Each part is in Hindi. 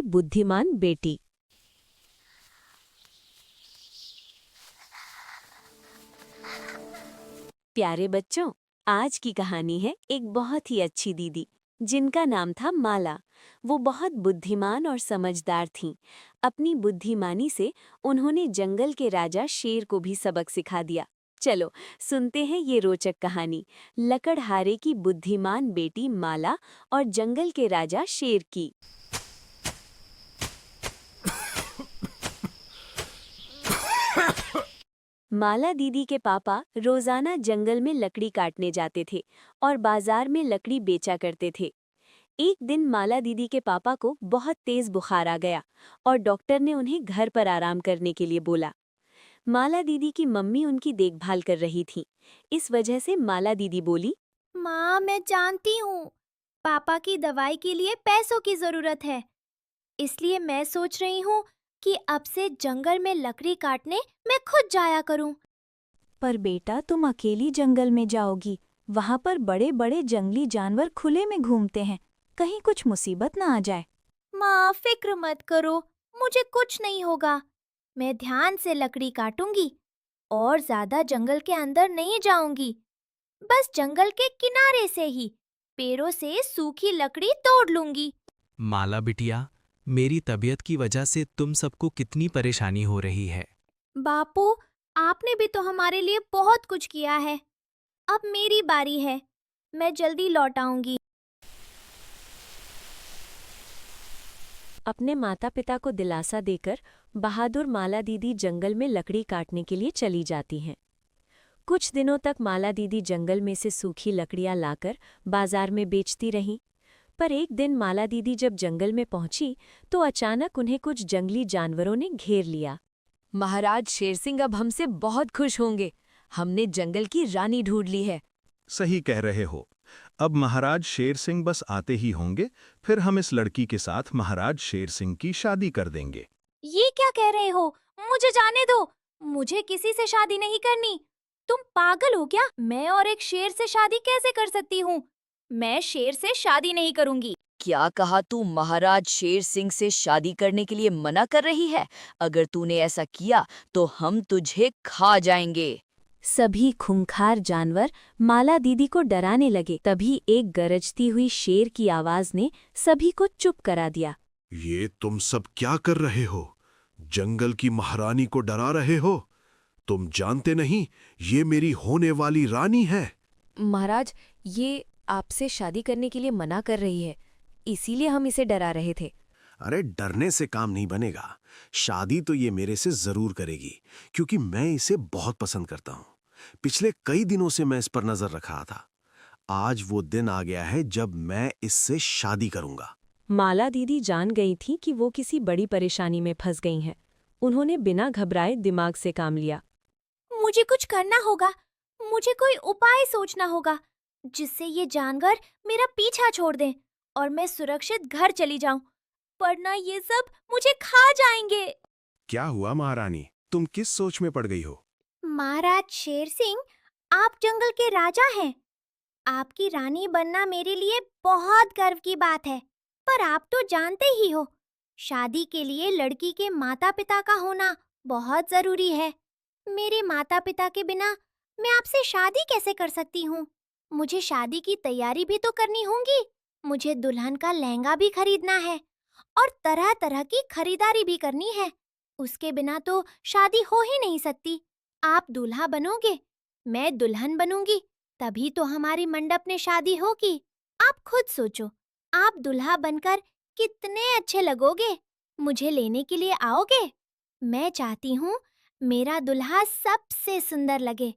की बुद्धिमान बेटी। प्यारे बच्चों, आज की कहानी है एक बहुत ही अच्छी दीदी जिनका नाम था माला। वो बहुत बुद्धिमान और समझदार थीं। अपनी बुद्धिमानी से उन्होंने जंगल के राजा शेर को भी सबक सिखा दिया। चलो सुनते हैं ये रोचक कहानी, लकड़हारे की बुद्धिमान बेटी माला और जंगल के राजा शेर की। माला दीदी के पापा रोजाना जंगल में लकड़ी काटने जाते थे और बाजार में लकड़ी बेचा करते थे। एक दिन माला दीदी के पापा को बहुत तेज बुखार आ गया और डॉक्टर ने उन्हें घर पर आराम करने के लिए बोला। माला दीदी की मम्मी उनकी देखभाल कर रही थी। इस वजह से माला दीदी बोली, माँ, मैं जानती हूँ पापा की दवाई के लिए पैसों की जरूरत है, इसलिए मैं सोच रही हूँ कि अब से जंगल में लकड़ी काटने मैं खुद जाया करूँ। पर बेटा, तुम अकेली जंगल में जाओगी। वहाँ पर बड़े बड़े जंगली जानवर खुले में घूमते हैं, कहीं कुछ मुसीबत ना आ जाए। माँ, फिक्र मत करो, मुझे कुछ नहीं होगा। मैं ध्यान से लकड़ी काटूंगी और ज्यादा जंगल के अंदर नहीं जाऊंगी। बस जंगल के किनारे से ही पेड़ों से सूखी लकड़ी तोड़ लूंगी। माला बिटिया, मेरी तबीयत की वजह से तुम सबको कितनी परेशानी हो रही है। बापू, आपने भी तो हमारे लिए बहुत कुछ किया है। अब मेरी बारी है, मैं जल्दी लौट आऊंगी। अपने माता पिता को दिलासा देकर बहादुर माला दीदी जंगल में लकड़ी काटने के लिए चली जाती हैं। कुछ दिनों तक माला दीदी जंगल में से सूखी लकड़ियां लाकर बाजार में बेचती रहीं। पर एक दिन माला दीदी जब जंगल में पहुंची तो अचानक उन्हें कुछ जंगली जानवरों ने घेर लिया। महाराज शेर सिंह अब हमसे बहुत खुश होंगे। हमने जंगल की रानी ढूंढ ली है। सही कह रहे हो। अब महाराज शेर सिंह बस आते ही होंगे, फिर हम इस लड़की के साथ महाराज शेर सिंह की शादी कर देंगे। ये क्या कह रहे हो? मुझे जाने दो, मुझे किसी से शादी नहीं करनी। तुम पागल हो क्या? मैं और एक शेर से शादी कैसे कर सकती हूँ? मैं शेर से शादी नहीं करूंगी। क्या कहा तू? महाराज शेर सिंह से शादी करने के लिए मना कर रही है? अगर तूने ऐसा किया तो हम तुझे खा जाएंगे। सभी खूंखार जानवर माला दीदी को डराने लगे। तभी एक गरजती हुई शेर की आवाज ने सभी को चुप करा दिया। ये तुम सब क्या कर रहे हो? जंगल की महारानी को डरा रहे हो? तुम जानते नहीं, ये मेरी होने वाली रानी है। महाराज, ये आपसे शादी करने के लिए मना कर रही है, इसीलिए हम इसे डरा रहे थे। अरे, डरने से काम नहीं बनेगा। शादी तो ये मेरे से जरूर करेगी, क्योंकि मैं इसे बहुत पसंद करता हूँ। पिछले कई दिनों से मैं इस पर नजर रखा था। आज वो दिन आ गया है जब मैं इससे शादी करूंगा। माला दीदी जान गई थी कि वो किसी बड़ी परेशानी में फंस गई हैं। उन्होंने बिना घबराए दिमाग से काम लिया। मुझे कुछ करना होगा, मुझे कोई उपाय सोचना होगा जिससे ये जानवर मेरा पीछा छोड़ दें और मैं सुरक्षित घर चली जाऊं, वरना ये सब मुझे खा जाएंगे। क्या हुआ महारानी, तुम किस सोच में पड़ गई हो? महाराज शेर सिंह, आप जंगल के राजा हैं। आपकी रानी बनना मेरे लिए बहुत गर्व की बात है। पर आप तो जानते ही हो, शादी के लिए लड़की के माता पिता का होना बहुत जरूरी है। मेरे माता पिता के बिना मैं आपसे शादी कैसे कर सकती हूँ? मुझे शादी की तैयारी भी तो करनी होगी। मुझे दुल्हन का लहंगा भी खरीदना है और तरह तरह की खरीदारी भी करनी है। उसके बिना तो शादी हो ही नहीं सकती। आप दूल्हा बनोगे, मैं दुल्हन बनूंगी, तभी तो हमारी मंडप में शादी होगी। आप खुद सोचो, आप दुल्हा बनकर कितने अच्छे लगोगे। मुझे लेने के लिए आओगे? मैं चाहती हूँ मेरा दुल्हा सबसे सुंदर लगे,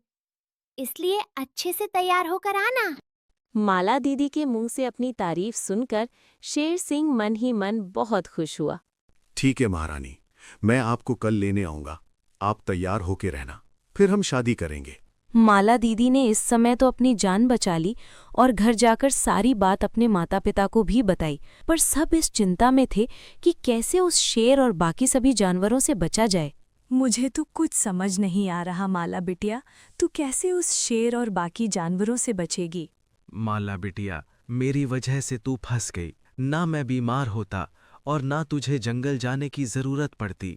इसलिए अच्छे से तैयार होकर आना। माला दीदी के मुंह से अपनी तारीफ सुनकर शेर सिंह मन ही मन बहुत खुश हुआ। ठीक है महारानी, मैं आपको कल लेने आऊंगा। आप तैयार होके रहना, फिर हम शादी करेंगे। माला दीदी ने इस समय तो अपनी जान बचा ली और घर जाकर सारी बात अपने माता पिता को भी बताई। पर सब इस चिंता में थे कि कैसे उस शेर और बाकी सभी जानवरों से बचा जाए। मुझे तो कुछ समझ नहीं आ रहा माला बिटिया, तू कैसे उस शेर और बाकी जानवरों से बचेगी? माला बिटिया, मेरी वजह से तू फंस गई। ना मैं बीमार होता और ना तुझे जंगल जाने की जरूरत पड़ती।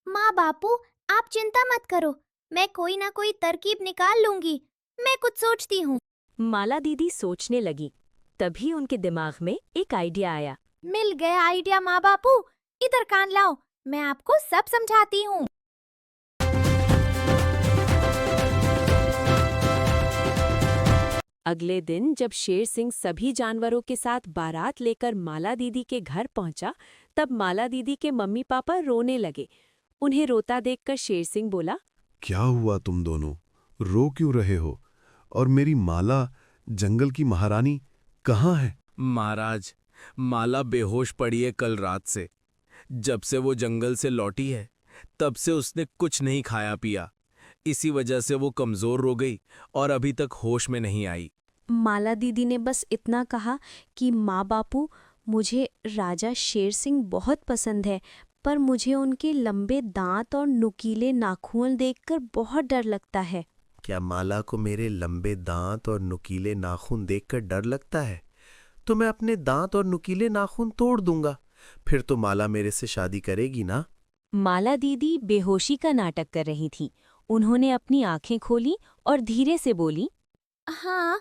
माँ बापू, आप चिंता मत करो, मैं कोई ना कोई तरकीब निकाल लूंगी। मैं कुछ सोचती हूँ। माला दीदी सोचने लगी। तभी उनके दिमाग में एक आइडिया आया। मिल गया आइडिया माँ बापू, इधर कान लाओ, मैं आपको सब समझाती हूँ। अगले दिन जब शेर सिंह सभी जानवरों के साथ बारात लेकर माला दीदी के घर पहुंचा, तब माला दीदी के मम्मी पापा रोने लगे। उन्हें रोता देखकर शेर सिंह बोला, क्या हुआ तुम दोनों? रो क्यों रहे हो? और मेरी माला, जंगल की महारानी, कहाँ है? महाराज, माला बेहोश पड़ी है कल रात से। जब से वो जंगल से लौटी है, तब से उसने कुछ नहीं खाया पिया। इसी वजह से वो कमजोर हो गई और अभी तक होश में नहीं आई। माला दीदी ने बस इतना कहा कि माँ बापू, मुझे राजा शेर सिंह बहुत पसंद है, पर मुझे उनके लंबे दांत और नुकीले नाखून देखकर बहुत डर लगता है। क्या माला को मेरे लंबे दांत और नुकीले नाखून देखकर डर लगता है? तो मैं अपने दांत और नुकीले नाखून तोड़ दूंगा, फिर तो माला मेरे से शादी करेगी ना। माला दीदी बेहोशी का नाटक कर रही थी। उन्होंने अपनी आंखें खोली और धीरे से बोली, हाँ,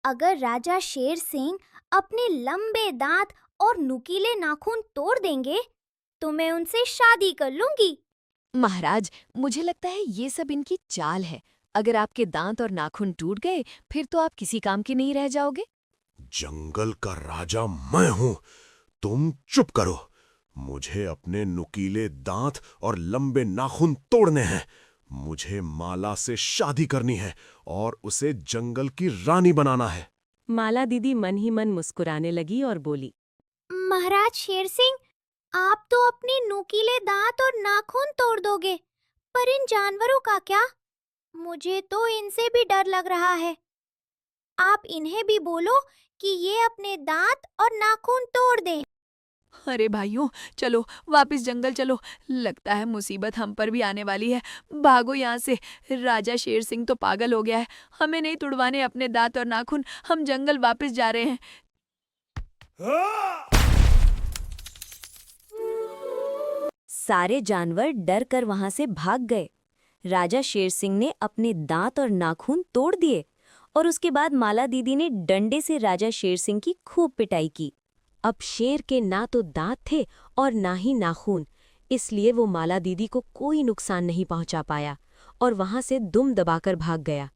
अगर राजा शेर सिंह अपने लंबे दांत और नुकीले नाखून तोड़ देंगे तो मैं उनसे शादी कर लूंगी। महाराज, मुझे लगता है ये सब इनकी चाल है। अगर आपके दांत और नाखून टूट गए, फिर तो आप किसी काम के नहीं रह जाओगे। जंगल का राजा मैं हूं, तुम चुप करो। मुझे अपने नुकीले दांत और लंबे नाखून तोड़ने हैं। मुझे माला से शादी करनी है और उसे जंगल की रानी बनाना है। माला दीदी मन ही मन मुस्कुराने लगी और बोली, महाराज शेर सिंह, आप तो अपने नुकीले दांत और नाखून तोड़ दोगे, पर इन जानवरों का क्या? मुझे तो इनसे भी डर लग रहा है। आप इन्हें भी बोलो कि ये अपने दांत और नाखून तोड़ दें। अरे भाइयों, चलो वापस जंगल चलो। लगता है मुसीबत हम पर भी आने वाली है। भागो यहाँ से। राजा शेर सिंह तो पागल हो गया है। हमें नहीं तुड़वाने अपने दांत और नाखून। हम जंगल वापस जा रहे हैं। सारे जानवर डर कर वहां से भाग गए। राजा शेर सिंह ने अपने दांत और नाखून तोड़ दिए और उसके बाद माला दीदी ने डंडे से राजा शेर सिंह की खूब पिटाई की। अब शेर के ना तो दांत थे और ना ही नाखून, इसलिए वो माला दीदी को कोई नुकसान नहीं पहुंचा पाया और वहां से दुम दबाकर भाग गया।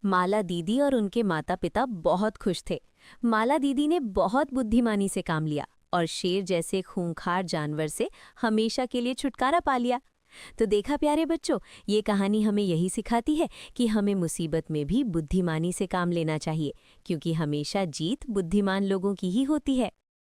माला दीदी और उनके माता पिता बहुत खुश थे। माला दीदी ने बहुत बुद्धिमानी से काम लिया और शेर जैसे खूंखार जानवर से हमेशा के लिए छुटकारा पा लिया। तो देखा प्यारे बच्चों, ये कहानी हमें यही सिखाती है कि हमें मुसीबत में भी बुद्धिमानी से काम लेना चाहिए, क्योंकि हमेशा जीत बुद्धिमान लोगों की ही होती है।